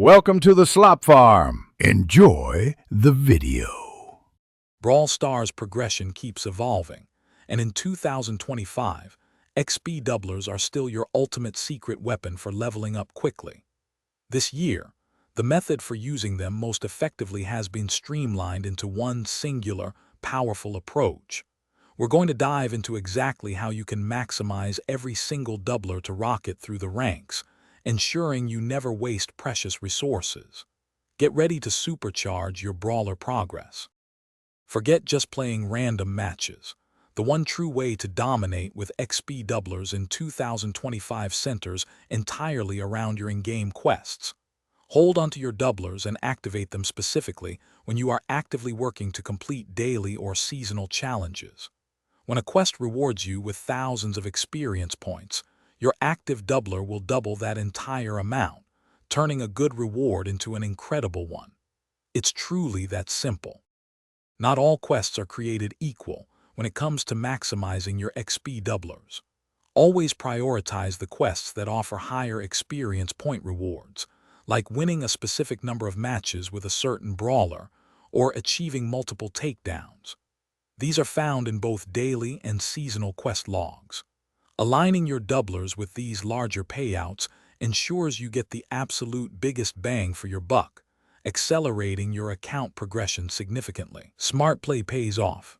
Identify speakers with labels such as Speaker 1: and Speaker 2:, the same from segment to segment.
Speaker 1: Welcome to the Slop Farm. Enjoy the video.
Speaker 2: Brawl Stars progression keeps evolving, and in 2025, XP Doublers are still your ultimate secret weapon for leveling up quickly. This year, the method for using them most effectively has been streamlined into one singular, powerful approach. We're going to dive into exactly how you can maximize every single doubler to rocket through the ranks, ensuring you never waste precious resources. Get ready to supercharge your brawler progress. Forget just playing random matches. The one true way to dominate with XP Doublers in 2025 centers entirely around your in-game quests. Hold onto your doublers and activate them specifically when you are actively working to complete daily or seasonal challenges. When a quest rewards you with thousands of experience points, your active doubler will double that entire amount, turning a good reward into an incredible one. It's truly that simple. Not all quests are created equal when it comes to maximizing your XP doublers. Always prioritize the quests that offer higher experience point rewards, like winning a specific number of matches with a certain brawler or achieving multiple takedowns. These are found in both daily and seasonal quest logs. Aligning your doublers with these larger payouts ensures you get the absolute biggest bang for your buck, accelerating your account progression significantly. Smart play pays off.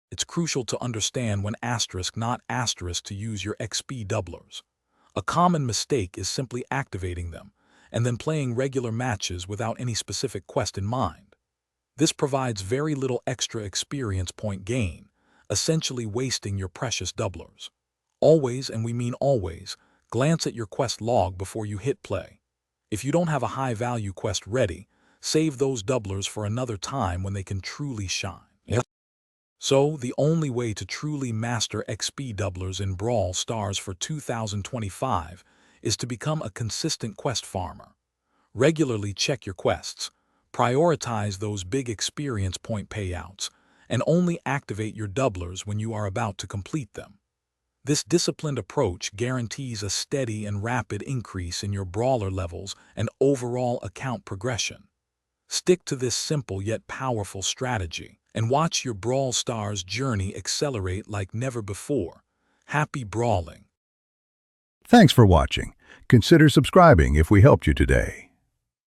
Speaker 2: It's crucial to understand when asterisk not asterisk to use your XP doublers. A common mistake is simply activating them and then playing regular matches without any specific quest in mind. This provides very little extra experience point gain, essentially wasting your precious doublers. Always, and we mean always, glance at your quest log before you hit play. If you don't have a high-value quest ready, save those doublers for another time when they can truly shine. So, the only way to truly master XP doublers in Brawl Stars for 2025 is to become a consistent quest farmer. Regularly check your quests, prioritize those big experience point payouts, and only activate your doublers when you are about to complete them. This disciplined approach guarantees a steady and rapid increase in your brawler levels and overall account progression. Stick to this simple yet powerful strategy and watch your Brawl Stars journey accelerate like never before. Happy brawling!
Speaker 1: Thanks for watching. Consider subscribing if we helped you today.